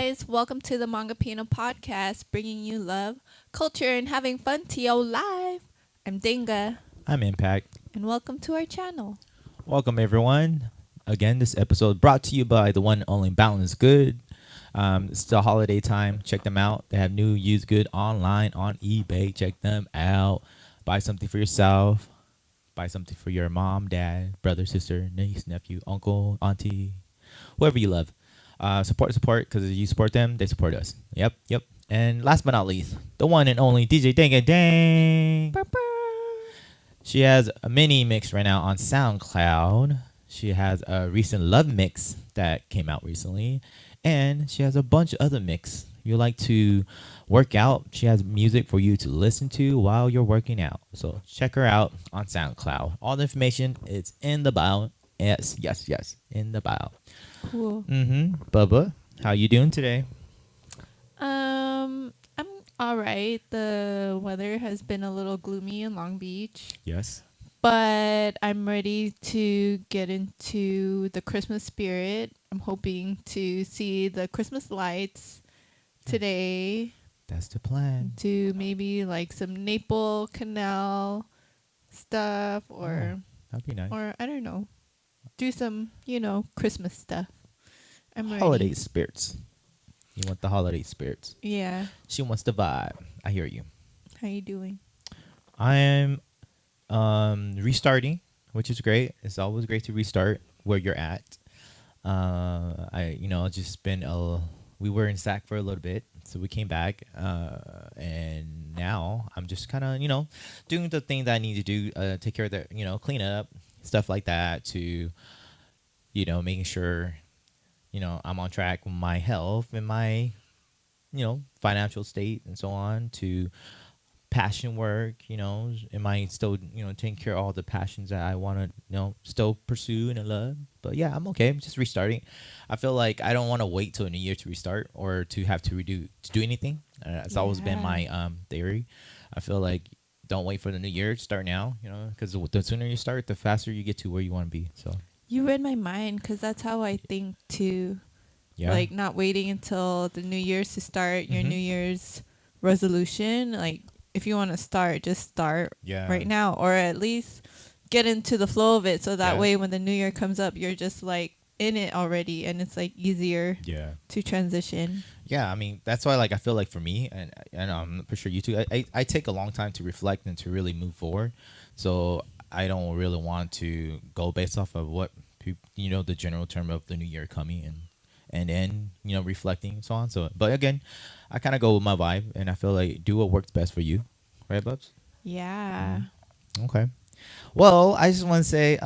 guys, welcome to the Hmongipino Podcast, bringing you love, culture, and having fun to your life. I'm Danga, I'm Impact. and welcome to our channel. Welcome, everyone. Again, this episode brought to you by the one and only Boundless Goodz. It's the holiday time. Check them out. They have new used good online on eBay. Check them out. Buy something for yourself. Buy something for your mom, dad, brother, sister, niece, nephew, uncle, auntie, whoever you love. Support, because you support them, they support us. Yep. And last but not least, the one and only djdangadang. She has a mini mix right now on Soundcloud. She has a recent love mix that came out recently. And she has a bunch of other mix. If you like to work out, she has music for you to listen to while you're working out. So check her out on SoundCloud. All the information is in the bio. Yes, in the bio. Cool. Bubba, how you doing today? I'm all right. The weather has been a little gloomy in Long Beach, Yes. but I'm ready to get into the Christmas spirit. I'm hoping to see the Christmas lights today. That's the plan. To maybe like some Naple Canal stuff That'd be nice. or I don't know. Do some, Christmas stuff. I'm ready. Holiday spirits. You want the holiday spirits. Yeah. She wants the vibe. I hear you. How you doing? I'm restarting, which is great. It's always great to restart where you're at. Just been we were in SAC for a little bit, so we came back, and now I'm just kind of doing the thing that I need to do, take care of the clean up stuff like that, to making sure I'm on track with my health and my financial state and so on, to passion work. Am I still taking care of all the passions that I want to still pursue and love? But yeah, I'm okay. I'm just restarting. I feel like I don't want to wait till a new year to restart or to have to do anything. It's always been my theory. I feel like don't wait for the new year. Start now. Because the sooner you start, the faster you get to where you want to be. So You read my mind, because that's how I think too. yeah, Like not waiting until the New Year's to start your New Year's resolution. Like if you want to start, just start right now, or at least get into the flow of it. So that way, when the New Year comes up, you're just like in it already, and it's like easier to transition. Yeah, I mean, that's why, I feel like for me, and I'm pretty sure you too, I take a long time to reflect and to really move forward. So I don't really want to go based off of what, the general term of the new year coming and then, reflecting and so on. So, but again, I kind of go with my vibe, and I feel like do what works best for you. Right, Bubs? Yeah. Okay. Well, I just want to say,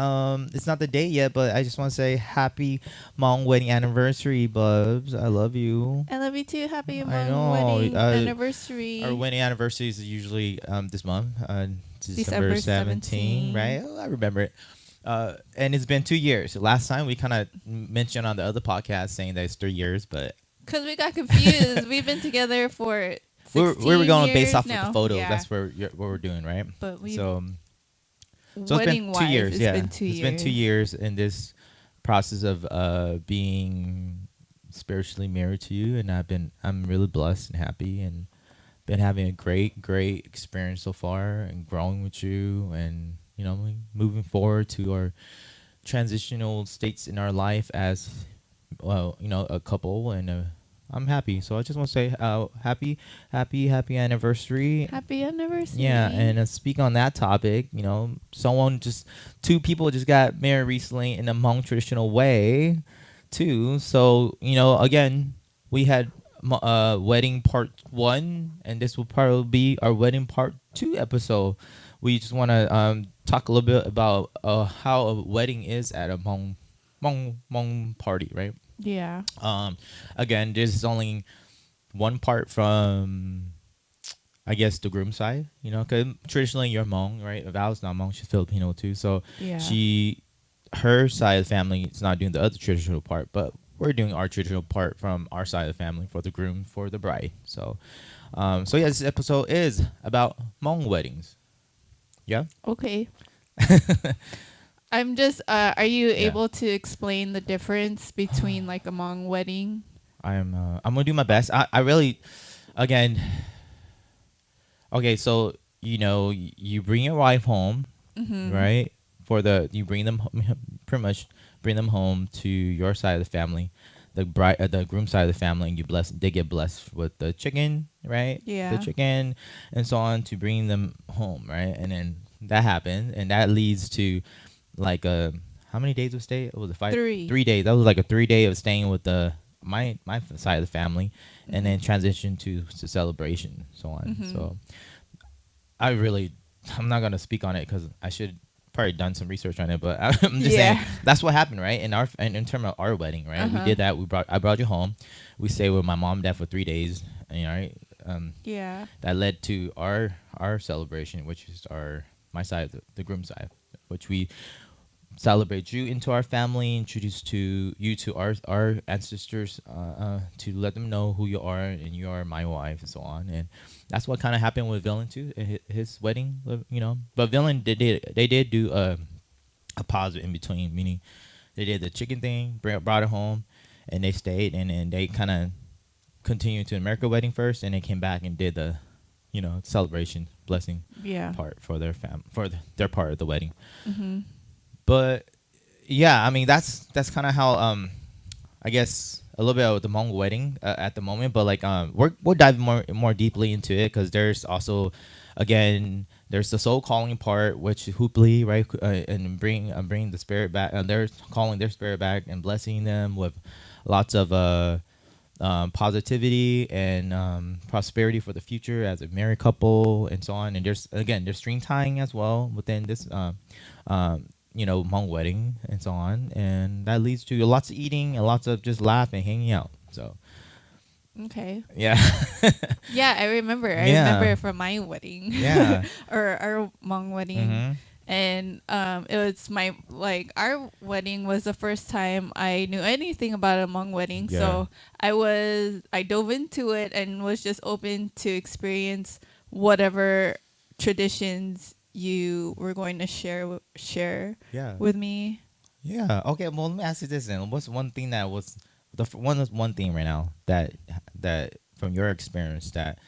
it's not the date yet, but I just want to say happy Hmong wedding anniversary, Bubs. I love you. I love you too. Happy I Hmong know. wedding anniversary. Our wedding anniversary is usually this month, December 17, right? Oh, I remember it. And it's been 2 years. Last time we kind of mentioned on the other podcast saying that it's 3 years, but because we got confused. We've been together for 16 we were going years based off now. of the photos. Yeah. That's what we're doing, right? But we So it's been 2 years. It's been 2 years in this process of being spiritually married to you, and I'm really blessed and happy, and been having a great experience so far, and growing with you, and moving forward to our transitional states in our life as well, a couple, and I'm happy. So I just want to say happy anniversary. Happy anniversary. Yeah, and speak on that topic, two people just got married recently in the Hmong traditional way too. So again, we had wedding part 1, and this will probably be our wedding part 2 episode. We just want to talk a little bit about how a wedding is at a Hmong party, right? Yeah. Again, this is only one part from, I guess, the groom side, because traditionally you're Hmong, right? Val's not Hmong, she's Filipino too. So Yeah. her side of the family is not doing the other traditional part, but we're doing our traditional part from our side of the family for the groom, for the bride. So, this episode is about Hmong weddings. Yeah. Okay. I'm just. Are you able to explain the difference between like a Hmong wedding I'm gonna do my best. I really, again. Okay, so you bring your wife home, right? You bring them pretty much bring them home to your side of the family, the groom side of the family, and they get blessed with the chicken, right? Yeah. The chicken and so on to bring them home, right? And then that happened, and that leads to like how many days of stay? Was it 5? 3. 3 days. That was like a 3 day of staying with my side of the family, and then transition to celebration, so on. So I'm not gonna speak on it because I should probably done some research on it, but I'm just saying that's what happened, right? In terms of our wedding, right? We did that. I brought you home. We stayed with my mom and dad for 3 days, right? That led to our celebration, which is my side, the groom side, which we celebrate you into our family, introduce you to our ancestors, to let them know who you are, and you are my wife, and so on. And that's what kind of happened with Villain too, his wedding, But Villain they did do a pause in between, meaning they did the chicken thing, brought it home, and they stayed, and they kind of continued to America wedding first, and they came back and did the celebration blessing part for their their part of the wedding. But yeah, I mean that's kind of how I guess a little bit of the Hmong wedding at the moment. But like we'll dive more deeply into it, because there's also there's the soul calling part, which is Hoopli, right? And bring the spirit back. They're calling their spirit back and blessing them with lots of positivity and prosperity for the future as a married couple, and so on. And there's string tying as well within this Hmong wedding, and so on, and that leads to lots of eating and lots of just laughing, hanging out. So okay, yeah. Yeah, I remember it from my wedding, or our Hmong wedding. And it was our wedding was the first time I knew anything about a Hmong wedding. So I dove into it and was just open to experience whatever traditions you were going to share with me. Yeah. Okay. Well, let me ask you this then. What's one thing that was one thing right now that from your experience that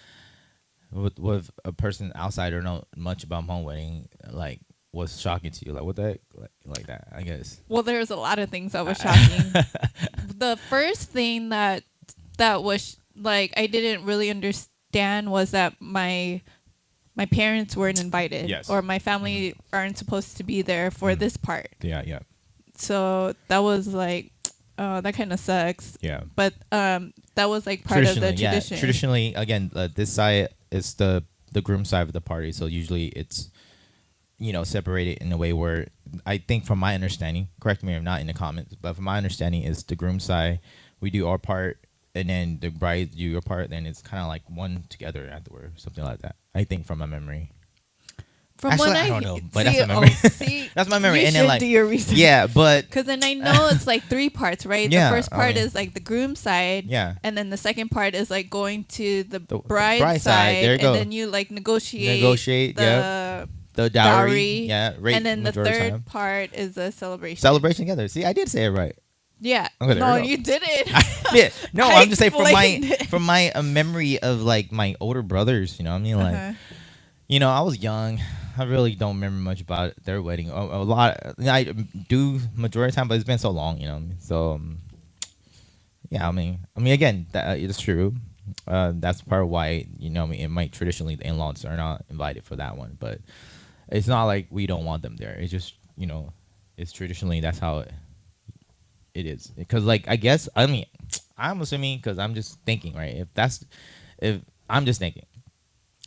with a person outside or know much about Hmong wedding, like, was shocking to you? Like, what the heck? Like that, I guess. Well, there's a lot of things that was shocking. The first thing that was like I didn't really understand was that my parents weren't invited, or my family aren't supposed to be there for this part. Yeah. So that was like, oh, that kind of sucks. Yeah. But that was like part of the tradition. Yeah. Traditionally, again, this side is the groom side of the party. So usually it's separated in a way where, I think from my understanding, correct me if not in the comments, but from my understanding is the groom side, we do our part, and then the bride do your part, then it's kind of like one together afterward, something like that. I think from my memory. Actually, I don't know, but that's my memory. That's my memory. You and should then, like, do your research. Yeah, but because then I know it's like 3 parts, right? Yeah, the first part is like the groom side. Yeah. And then the second part is like going to the bride side. There you go. And then you like negotiate the dowry. Yeah. Right. And then the third part is a celebration. Celebration together. See, I did say it right. Yeah. Okay, no, you didn't. Yeah. No, I'm just saying explained from my memory of like my older brothers, I mean, like, I was young. I really don't remember much about their wedding. A lot. I do majority of the time, but it's been so long, So, yeah, I mean, again, that is true. That's part of why, it might traditionally the in-laws are not invited for that one, but it's not like we don't want them there. It's just, it's traditionally that's how it is. Because, like, I guess, I mean, I'm assuming, because I'm just thinking, right? I'm just thinking.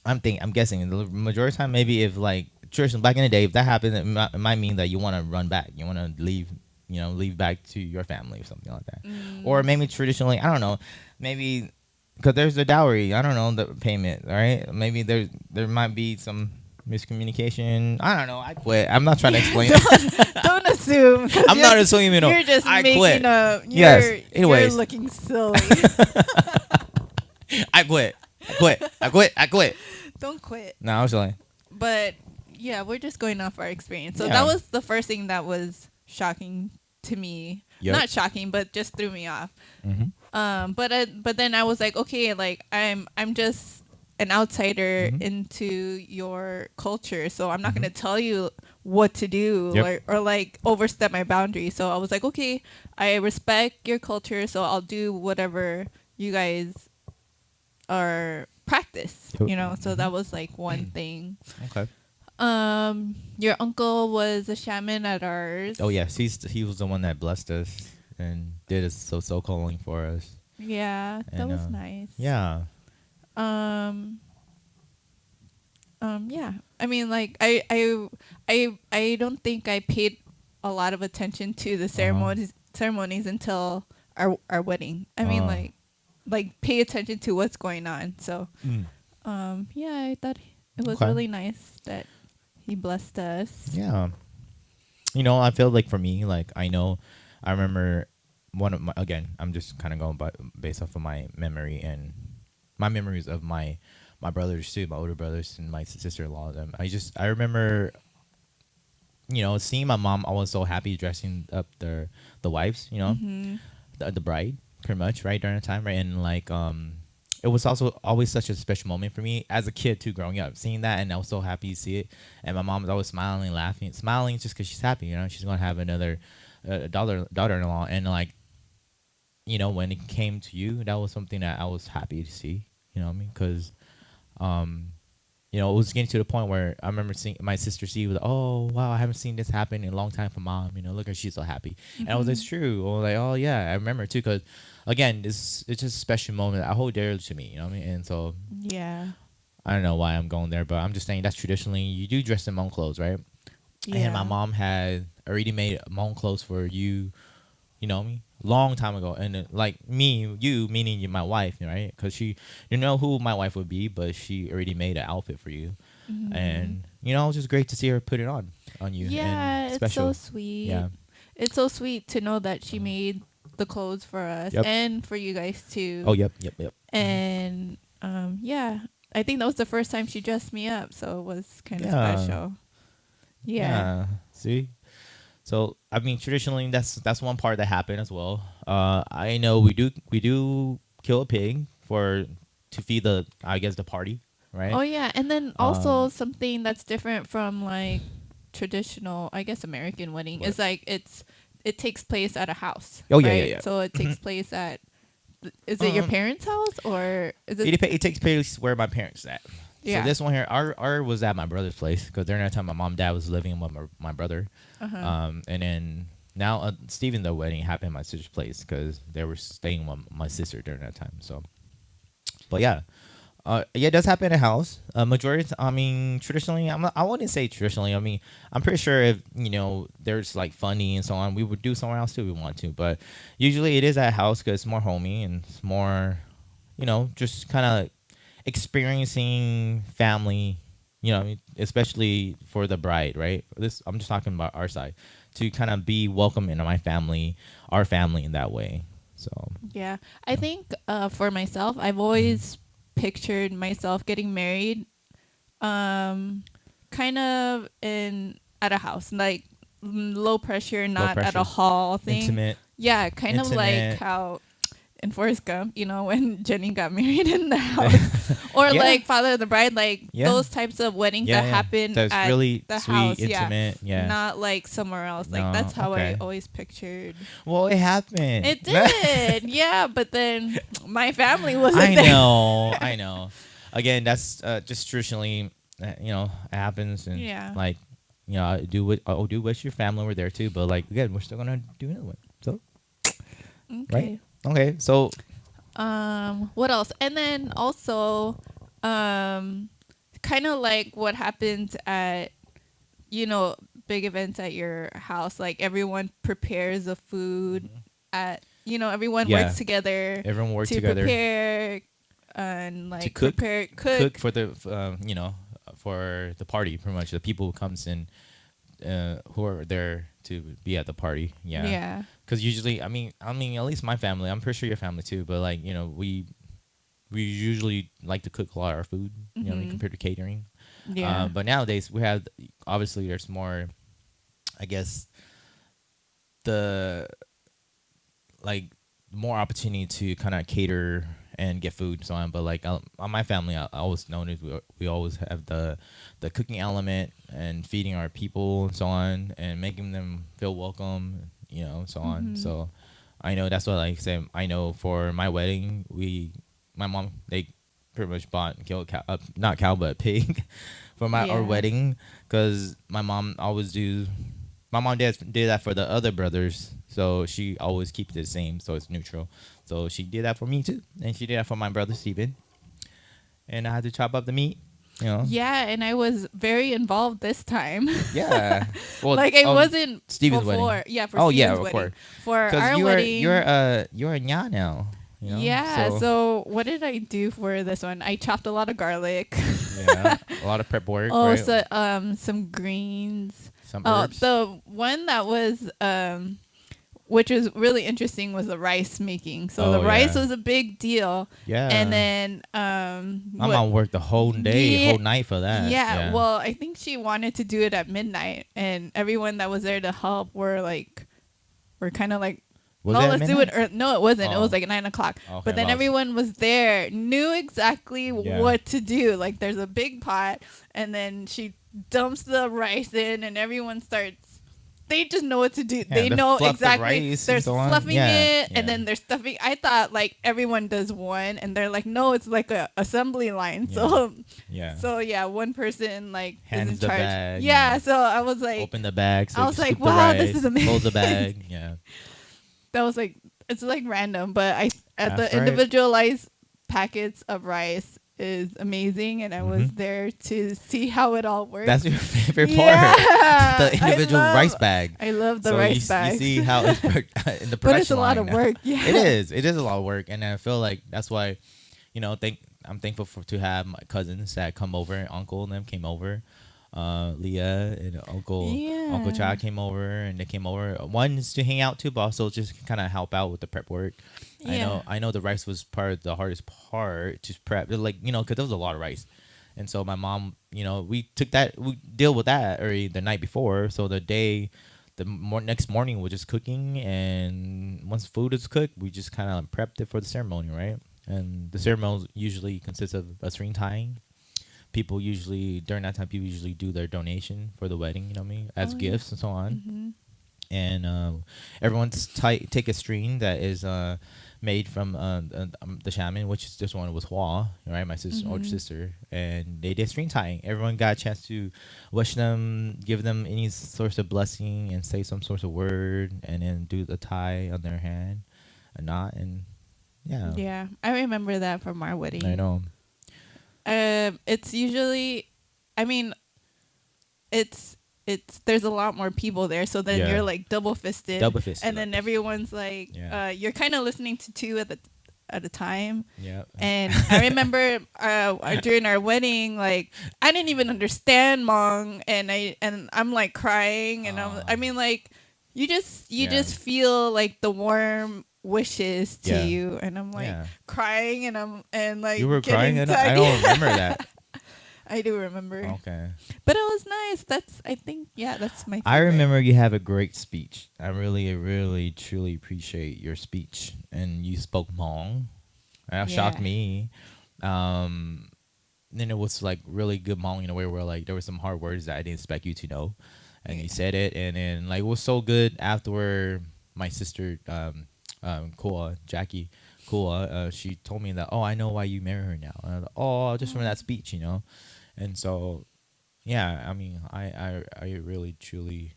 I'm guessing the majority of the time, maybe if like tradition back in the day, if that happened, it might mean that you want to run back, you want to leave back to your family or something like that, or maybe traditionally, I don't know, maybe because there's the dowry, I don't know, the payment, right? Maybe there might be some miscommunication. I don't know. I quit. I'm not trying to explain. Don't assume. I'm not assuming. You're just quit. Yes. Anyways, you're looking silly. I quit. Don't quit. No, I was lying. But yeah, we're just going off our experience. So that was the first thing that was shocking to me. Yep. Not shocking, but just threw me off. But then I was like, okay, like I'm just an outsider Mm-hmm. into your culture, so I'm not Mm-hmm. gonna tell you what to do, Yep. or like overstep my boundaries. So I was like, okay, I respect your culture, so I'll do whatever you guys are practice, Yep. you know. So Mm-hmm. that was like one thing. Okay. Your uncle was a shaman at ours. Oh yes, he was the one that blessed us and did a so calling for us. Yeah, that And was nice. yeah. Um, yeah. I mean, like, I don't think I paid a lot of attention to the ceremonies until our wedding. I mean, like pay attention to what's going on. So, Mm. yeah, I thought it was Okay. really nice that he blessed us. Yeah. You know, I feel like for me, like I remember one of my, again, I'm just kind of going by based off of my memory and my memories of my brothers too, my older brothers and my sister-in-law. Them, I remember, you know, seeing my mom always so happy dressing up the wives, you know, Mm-hmm. the bride, pretty much, right, during the time, right, and like it was also always such a special moment for me as a kid too, growing up, seeing that, and I was so happy to see it. And my mom was always smiling, laughing, smiling just because she's happy, you know, she's gonna have another daughter-in-law, and like, you know, when it came to you, that was something that I was happy to see, you know what I mean? Because you know, it was getting to the point where I remember seeing my sister see, was like, oh wow, I haven't seen this happen in a long time for mom. You know, look at she's so happy, and I was like, it's true. I was like, oh yeah, I remember too, because again, it's just a special moment that I hold dear to me. You know what I mean? And so Yeah. I don't know why I'm going there, but I'm just saying that's traditionally you do dress in Hmong clothes, right? Yeah. And my mom had already made Hmong clothes for you. You know me, long time ago, and like me, you meaning you, my wife, right? Because she, you know who my wife would be, but she already made an outfit for you, and you know, it was just great to see her put it on you. Yeah, and it's so special. sweet. Yeah. It's so sweet to know that she made the clothes for us Yep. and for you guys too. Oh, yep. And yeah, I think that was the first time she dressed me up, so it was kind of Yeah. special. Yeah. See. So I mean, traditionally, that's one part that happened as well. I know we do kill a pig to feed I guess the party, right? Oh yeah, and then also something that's different from like traditional, I guess, American wedding is like it takes place at a house. Oh yeah, right? yeah, yeah. So it takes place at. Is it your parents' house or is it? It takes place where my parents at. Yeah. So this one here, our was at my brother's place because during that time my mom and dad was living with my brother. And then now Stephen, the wedding happened at my sister's place because they were staying with my sister during that time. So, but yeah, yeah, it does happen in a house. Majority, I mean, traditionally, I wouldn't say traditionally. I mean, I'm pretty sure if you know there's like funding and so on, we would do somewhere else too. If we want to, but usually it is at a house because it's more homey and it's more, you know, just kind of experiencing family, you know, especially for the bride, right? This I'm just talking about our side to kind of be welcome into my family, our family in that way. So yeah, I think for myself, I've always pictured myself getting married, kind of at a house, like low pressure, not at a hall thing. Intimate. Yeah, kind of like how in Forrest Gump, you know, when Jenny got married in the house, or like Father of the Bride, like those types of weddings that happen that's at really the sweet, house, intimate, not like somewhere else. Like that's how I always pictured. Well, it happened. It did, yeah, but then my family wasn't I there. I know. Again, that's just traditionally, you know, it happens, and like, you know, I'll do wish your family were there too, but like again, we're still gonna do another one. So, right. Okay, so what else? And then also kind of like what happens at, you know, big events at your house, like everyone prepares the food at, you know, everyone works together. Everyone works to together. Prepare and like to cook for the you know, for the party, pretty much the people who comes in who are there to be at the party. Yeah. Because usually, I mean, at least my family. I'm pretty sure your family too. But like, you know, we usually like to cook a lot of our food. You know, compared to catering. Yeah. But nowadays we have, obviously there's more, I guess, the like more opportunity to kind of cater and get food and so on. But like on my family, I always noticed we always have the cooking element and feeding our people and so on and making them feel welcome, so on. So I know that's what like I say. I know for my wedding, my mom, they pretty much killed cow, not cow but pig for our wedding, because my mom and dad did that for the other brothers, so she always keeps it the same, so it's neutral. So she did that for me too, and she did that for my brother Steven, and I had to chop up the meat. Yeah, and I was very involved this time. Yeah, well, like I wasn't Steven's before. wedding. Yeah, for Steven's wedding. Course. For our wedding, you're a nya now. Yeah. So what did I do for this one? I chopped a lot of garlic. Yeah, a lot of prep work. Oh, right? so some greens. Some herbs. The one that was which was really interesting was the rice making. So the rice was a big deal. Yeah. And then my mom worked the whole day, whole night for that. Yeah. Well, I think she wanted to do it at midnight, and everyone that was there to help were kind of like, let's do it. No, it wasn't. It was like 9 o'clock. Okay, but then everyone was there, knew exactly what to do. Like there's a big pot, and then she dumps the rice in, and everyone starts. They just know what to do. They know exactly. They're fluffing it, and then they're stuffing. I thought like everyone does one, and they're like, no, it's like a assembly line. So one person like hands is in the charge. bag. Yeah, so I was like, open the bag. So I was like, wow, this is amazing. Close the bag. Yeah. That was like, it's like random, but the individualized packets of rice is amazing, and I was there to see how it all works. That's your favorite part. The individual rice bag. I love the rice bag. You see how it's worked in the production But it's a lot of work. Yeah, it is. It is a lot of work, and I feel like that's why, I'm thankful to have my cousins that come over, and uncle and them came over. Leah and Uncle Chad came over, and they came over. One is to hang out too, but also just kind of help out with the prep work. Yeah. I know the rice was part of the hardest part to prep, like because there was a lot of rice, and so my mom, we deal with that already the night before. So next morning we're just cooking, and once food is cooked, we just kind of prepped it for the ceremony, right? And the ceremony usually consists of a string tying. During that time, people usually do their donation for the wedding, as gifts and so on. And everyone's take a string that is made from the shaman, which this one was Hua, right? My sister, older sister, and they did string tying. Everyone got a chance to wish them, give them any source of blessing, and say some sort of word, and then do the tie on their hand, a knot, and yeah. Yeah, I remember that from our wedding. I know. It's usually, there's a lot more people there, so then you're like double fisted, and then everyone's like, you're kind of listening to two at a time. Yeah. And I remember during our wedding, like I didn't even understand Hmong, and I'm like crying, and you just feel like the warm wishes to you, and I'm like crying, and like you were crying, and I don't remember that. I do remember. Okay, but it was nice. That's my favorite. I remember you have a great speech. I really, really, truly appreciate your speech, and you spoke Hmong. That shocked me. Then it was like really good Hmong in a way where like there were some hard words that I didn't expect you to know, and you said it, and then like it was so good afterward. My sister, Jackie Kua, she told me that, I know why you marry her now. And I was like, just from that speech, And so, I really, truly,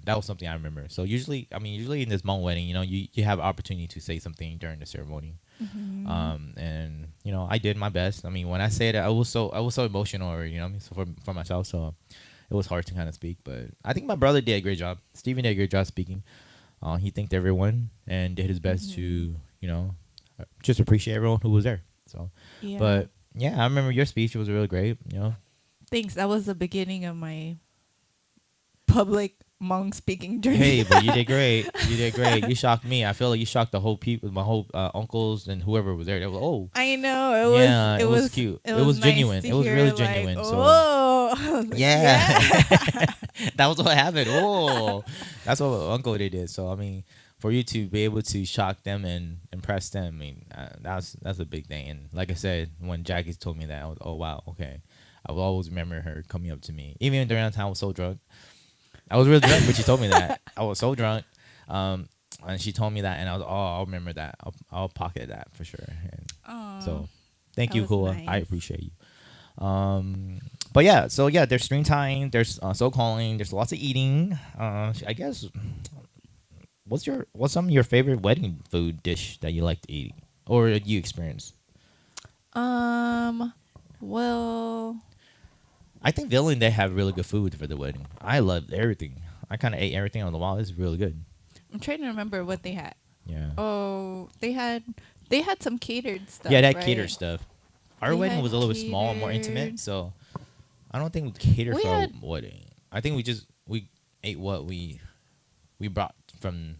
that was something I remember. So usually in this Hmong wedding, you have opportunity to say something during the ceremony. And I did my best. When I said it, I was so emotional already, so for myself. So it was hard to kind of speak, but I think my brother did a great job. Steven did a great job speaking. He thanked everyone and did his best to, just appreciate everyone who was there. So, but I remember your speech. It was really great. Thanks. That was the beginning of my public Hmong speaking journey. Hey, but you did great. You did great. You shocked me. I feel like you shocked the whole people, my whole uncles and whoever was there. They were I know. It was cute. It was genuine. Nice it was really genuine. That was what happened. That's what uncle did. So for you to be able to shock them and impress them, I mean, that's a big thing. And like I said, when Jackie told me that, I was, oh wow, okay. I will always remember her coming up to me, even during that time I was so drunk. I was really drunk, but she told me that I was so drunk, and she told me that, and I was, oh, I'll remember that. I'll pocket that for sure. And so, thank you, Kua. Nice. I appreciate you. But yeah, so yeah, there's screen time, there's soul calling, there's lots of eating. I guess. What's some of your favorite wedding food dish that you like to eat or you experience? Well, I think Villain, they have really good food for the wedding. I loved everything. I kind of ate everything on the wall. It's really good. I'm trying to remember what they had. Yeah. Oh, they had some catered stuff. Yeah, that right? catered stuff. Our wedding was a little bit small, more intimate, so I don't think we catered for a wedding. I think we ate what we brought from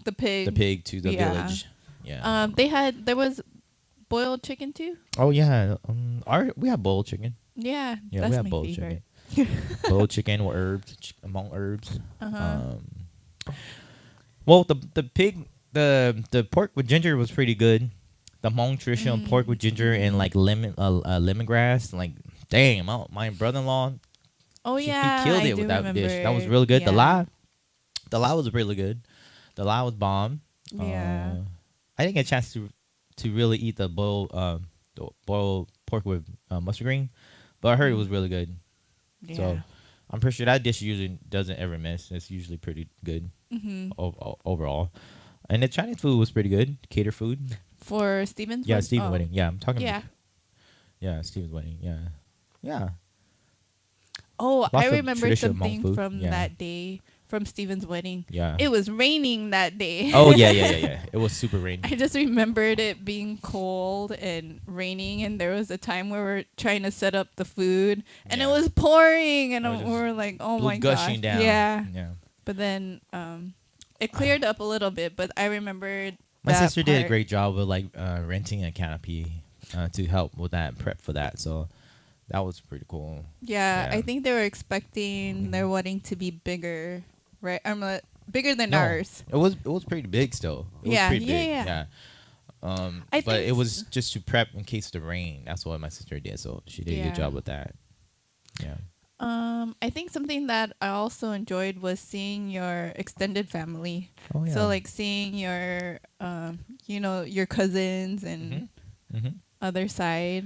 the pig to the village. Yeah. There was boiled chicken too. Oh yeah. We have boiled chicken. Yeah. Yeah, that's we have my boiled favorite. chicken. Boiled chicken with herbs, among herbs. Uh-huh. Well, the pig, the pork with ginger was pretty good. The Hmong traditional pork with ginger and like lemongrass. Like, dang, my brother-in-law. Oh he yeah, killed it with that dish. That was really good. Yeah. The la was really good. The la was bomb. Yeah. I didn't get a chance to really eat the boiled pork with mustard green, but I heard it was really good. Yeah. So I'm pretty sure that dish usually doesn't ever miss. It's usually pretty good overall. And the Chinese food was pretty good. Cater food. For Steven's wedding? Yeah, Steven's wedding. Yeah, I'm talking about. Yeah. Yeah, Steven's wedding. Yeah. Yeah. Oh, I remember something from that day from Steven's wedding. Yeah. It was raining that day. Oh, yeah. It was super rainy. I just remembered it being cold and raining, and there was a time where we were trying to set up the food, and it was pouring, and we were like, oh my gosh. Gushing down. Yeah. But then it cleared up a little bit, but I remembered my sister did a great job with like renting a canopy to help with that prep for that. So that was pretty cool. Yeah, I think they were expecting their wedding to be bigger, right? Bigger than ours. It was pretty big still. It was pretty big. Yeah. But it was just to prep in case of the rain. That's what my sister did. So she did a good job with that. Yeah. I think something that I also enjoyed was seeing your extended family. Oh yeah. So like seeing your, your cousins and other side.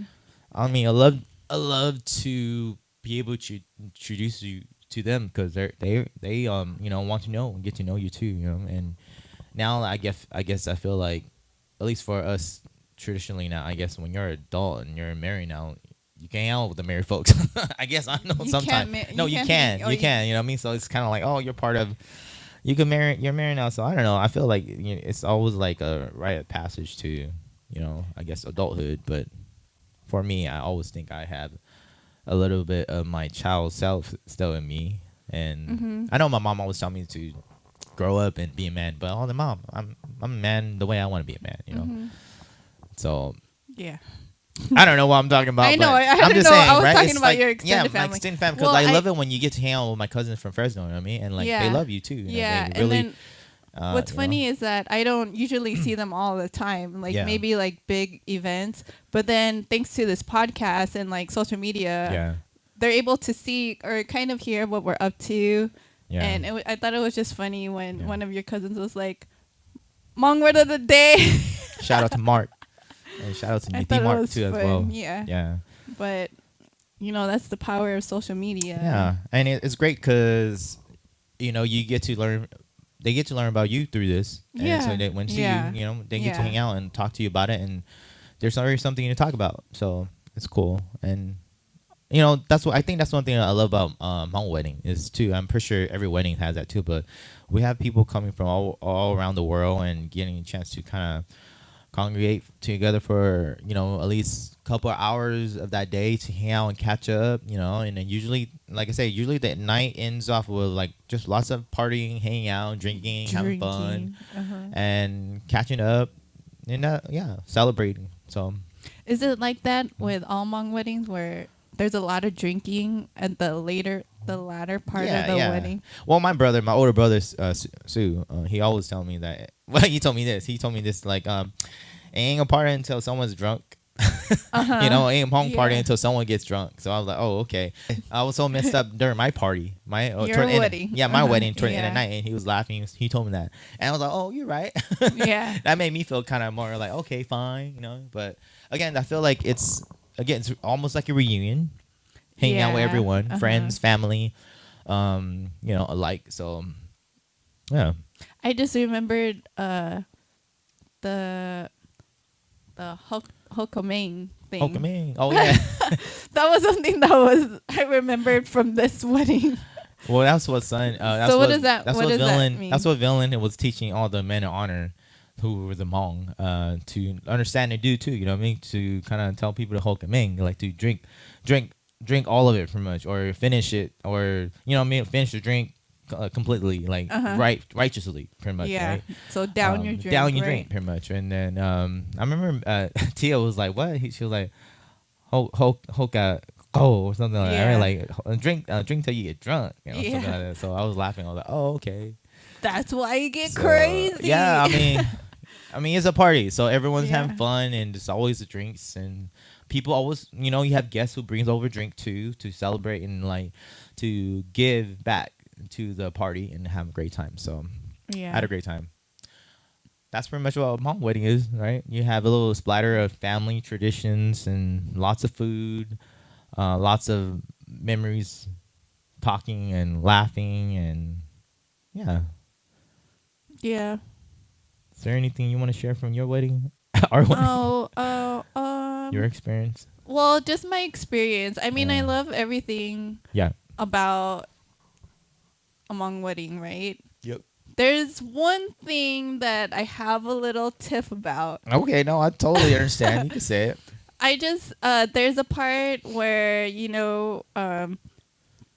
I mean, I love to be able to introduce you to them because they want to know and get to know you too. And now I guess I feel like, at least for us traditionally now, I guess when you're an adult and you're married now, you can't hang out with the married folks. I guess I know sometimes. You can. You can. You know what I mean? So it's kind of like, oh, you're part of. You're married now. So I don't know. I feel like it's always like a rite of passage to, I guess adulthood. But for me, I always think I have a little bit of my child self still in me, and I know my mom always told me to grow up and be a man. But the mom, I'm a man the way I want to be a man. So yeah. I don't know what I'm talking about. I know. I'm just saying, I was right? talking it's about like, your extended family. My extended family, because I love it when you get to hang out with my cousins from Fresno. You know what I mean? And like they love you too. Yeah. They really, and then what's funny is that I don't usually see them all the time. Like maybe like big events, but then thanks to this podcast and like social media, they're able to see or kind of hear what we're up to. Yeah. And I thought it was just funny when one of your cousins was like, "Hmong word of the day." Shout out to Mark. And shout out to Niti Mark too as well. Yeah. But that's the power of social media. Yeah, and it's great because you get to learn. They get to learn about you through this. And so they, when see you, they get to hang out and talk to you about it, and there's already something to talk about. So it's cool, and that's what I think. That's one thing I love about Hmong wedding is too. I'm pretty sure every wedding has that too, but we have people coming from all around the world and getting a chance to kind of congregate together for at least a couple of hours of that day to hang out and catch up, and then usually, like I say, the night ends off with like just lots of partying, hanging out, drinking, having fun, and catching up, and celebrating. So, is it like that with all Hmong weddings where there's a lot of drinking at the latter part of the wedding. Well, my older brother, Sue, he always tell me that. Well, he told me this like, ain't a party until someone's drunk. You know, ain't Hmong party until someone gets drunk. So I was like, oh, okay. I was so messed up during my party, my wedding. My wedding toward the end of the night, and he was laughing. He told me that, and I was like, oh, you're right. Yeah, that made me feel kind of more like, okay, fine, you know. But again, I feel like it's almost like a reunion, hanging out with everyone, friends, family, you know, alike. So yeah, I just remembered the Hokomeng thing. Hokomeng. Oh yeah. That was something that I remembered from this wedding. Well, that's what son. So what does that? That's what does villain. That mean? That's what villain was teaching all the men of honor, who were the Hmong, to understand and do too. You know what I mean? To kind of tell people to Hokomeng, like to drink all of it, pretty much, or finish it, or you know what I mean, finish the drink completely, like righteously, pretty much. Yeah. Right? So down your drink. Down your drink, pretty much. And then I remember Tia was like, "What?" She was like, "Hoka." Or something like that. Right? Like drink till you get drunk, you know, something like that. So I was laughing. I was like, "Oh, okay." That's why you get crazy. Yeah, I mean, it's a party, so everyone's having fun, and there's always the drinks, and people always, you know, you have guests who brings over drink too to celebrate and like to give back to the party and have a great time. So I had a great time. That's pretty much what a Hmong wedding is, right? You have a little splatter of family traditions and lots of food. Lots of memories, talking and laughing, and yeah. Is there anything you want to share from your wedding? Our wedding? Your experience? Well, just my experience. I mean, I love everything. About a Hmong wedding, right? Yep. There's one thing that I have a little tiff about. Okay, no, I totally understand. You can say it. I just there's a part where, you know,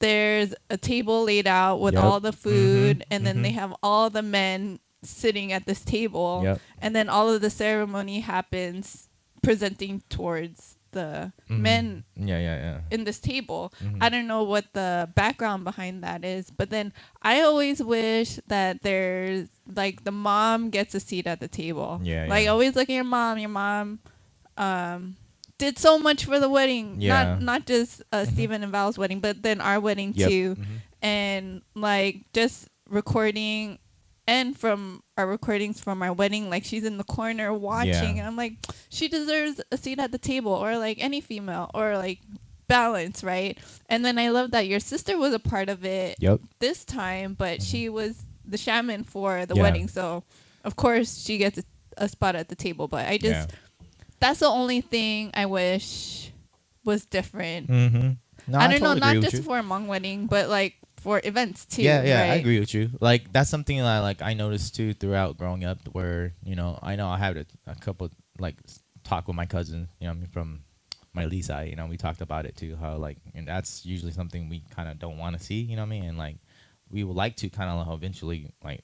there's a table laid out with all the food, and then they have all the men sitting at this table, and then all of the ceremony happens presenting towards the men in this table. I don't know what the background behind that is, but then I always wish that there's like the mom gets a seat at the table. Like always look at your mom did so much for the wedding. Not just Stephen and Val's wedding, but then our wedding too. And like just recording, and from our recordings from our wedding, like she's in the corner watching, and I'm like, she deserves a seat at the table, or like any female, or like balance, right? And then I love that your sister was a part of it this time, but she was the shaman for the wedding, so of course she gets a spot at the table. But I just that's the only thing I wish was different. No, I don't know, not just for a Hmong wedding, but like for events too. Yeah, right? I agree with you. Like that's something that I noticed too throughout growing up, where you know I had a couple like talk with my cousin, you know, from my Lee side. You know, we talked about it too, how like, and that's usually something we kind of don't want to see. You know what I mean? And like we would like to kind of eventually like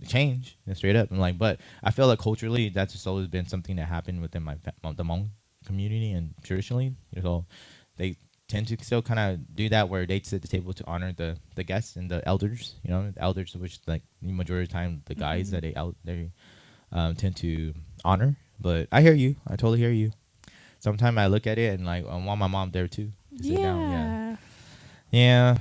change, straight up, and like, but I feel like culturally that's just always been something that happened within the Hmong community, and traditionally, you know, they tend to still kind of do that, where they sit at the table to honor the guests and the elders, you know, the elders, which like the majority of the time the guys that they tend to honor. But I hear you, I totally hear you. Sometimes I look at it and like I want my mom there too to sit down. Yeah.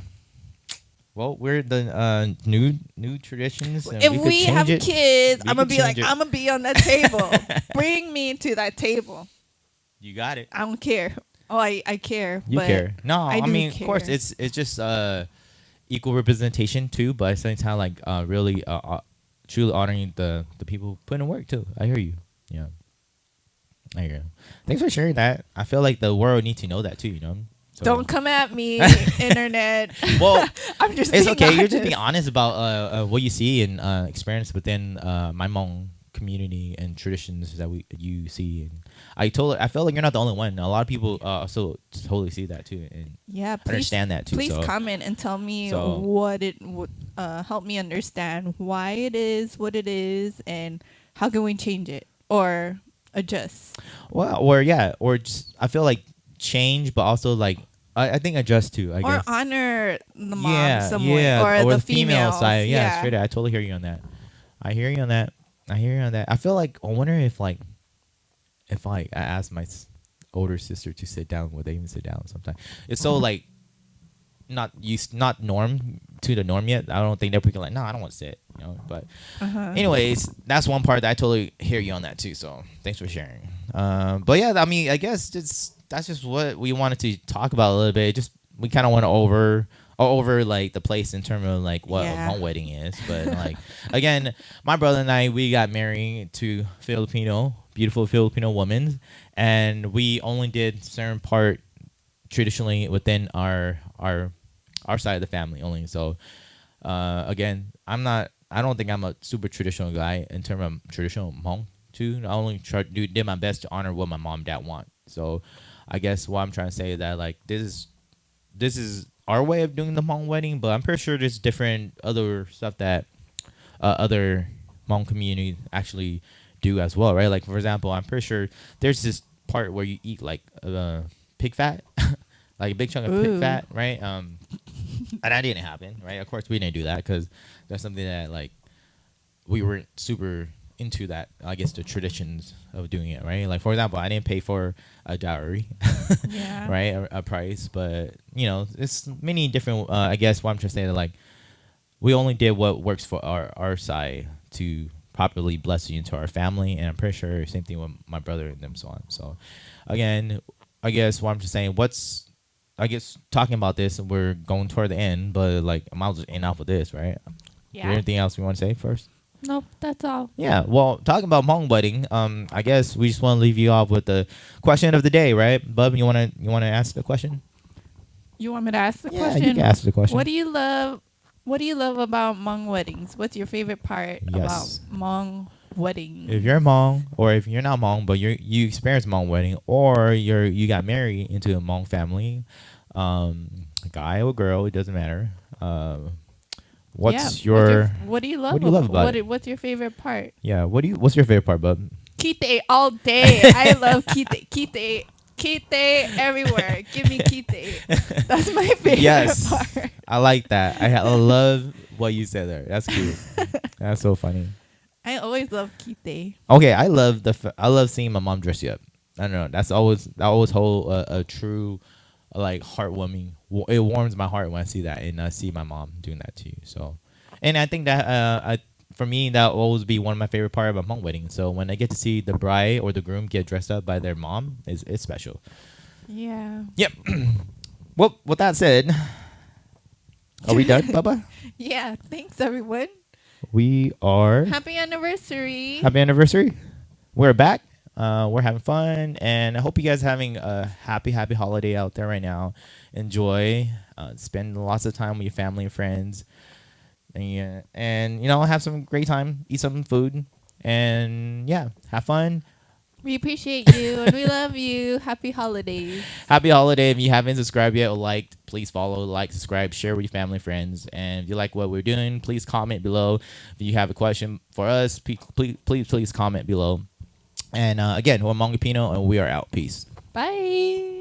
Well, we're the new traditions. And if we have kids, I'm gonna be like, it. I'm gonna be on that table. Bring me to that table. You got it. I don't care. Oh, I care. You but care. No, I mean, care. Of course, it's just equal representation too, but at the same time, like really truly honoring the people who put in work too. I hear you. Yeah. I hear you. Thanks for sharing that. I feel like the world needs to know that too, you know? So. Don't come at me, internet. Well, I'm just. It's okay. You're just being honest about what you see and experience within my Hmong community and traditions that you see. And I felt like you're not the only one. A lot of people also totally see that too, and understand that too. Please comment and tell me what it would help me understand why it is what it is, and how can we change it or adjust. Well, or just I feel like change, but also like I think adjust too. I or guess. honor the mom some way, or the female females. side. Yeah, straight. I totally hear you on that. I hear you on that. I feel like I wonder if like I asked my older sister to sit down, would they even sit down? Sometimes it's so like not norm to the norm yet. I don't think that we can like, no, I don't want to sit, you know. But anyways, that's one part that I totally hear you on that too. So thanks for sharing. But yeah, I mean, I guess that's just what we wanted to talk about a little bit. Just we kind of went over like the place in terms of like what a Hmong wedding is. But like again, my brother and I, we got married to beautiful Filipino women, and we only did certain part traditionally within our side of the family only. So again, I don't think I'm a super traditional guy in terms of traditional Hmong too. I only did my best to honor what my mom and dad want. So I guess what I'm trying to say is that like this is our way of doing the Hmong wedding, but I'm pretty sure there's different other stuff that other Hmong communities actually do as well, right? Like for example, I'm pretty sure there's this part where you eat like pig fat, like a big chunk of pig fat, right? And that didn't happen, right? Of course, we didn't do that because that's something that like we weren't super into that. I guess the traditions of doing it, right? Like for example, I didn't pay for a dowry, right? A price, but you know, it's many different. I guess what I'm trying to say that like we only did what works for our side to properly bless you into our family, and I'm pretty sure same thing with my brother and them so on. So again, I guess what I'm just saying, I guess talking about this, we're going toward the end, but like I might as well end off with this, right? Yeah. Is there anything else we want to say first? Nope, that's all. Yeah, well, talking about Hmong wedding, I guess we just want to leave you off with the question of the day, right? Bub, you wanna ask the question? You want me to ask the question? Yeah, you can ask the question. What do you love about Hmong weddings? What's your favorite part about Hmong wedding? If you're Hmong, or if you're not Hmong, but you experienced Hmong wedding, or you got married into a Hmong family, guy or girl, it doesn't matter. What do you love about it? What's your favorite part? Yeah, what's your favorite part, bub? Kite all day. I love kite. Kite everywhere. Give me kite. That's my favorite part. I like that. I love what you said there. That's cute. That's so funny. I always love kite. Okay, I love seeing my mom dress you up. I don't know. That always hold a true like heartwarming. It warms my heart when I see that, and I see my mom doing that too. So, and I think that for me, that will always be one of my favorite part about Hmong wedding. So when I get to see the bride or the groom get dressed up by their mom, it's special. Yeah. Yep. Well, with that said, are we done, Bubba? Yeah. Thanks, everyone. We are. Happy anniversary. Happy anniversary. We're back. We're having fun, and I hope you guys are having a happy holiday out there right now. Enjoy. Spend lots of time with your family and friends. And you know, have some great time, eat some food, and yeah, have fun. We appreciate you and we love you. Happy holidays. Happy holiday. If you haven't subscribed yet or liked, please follow, subscribe, share with your family and friends. And if you like what we're doing, please comment below. If you have a question for us, please comment below. And again, we're Hmongipino, and we are out. Peace. Bye.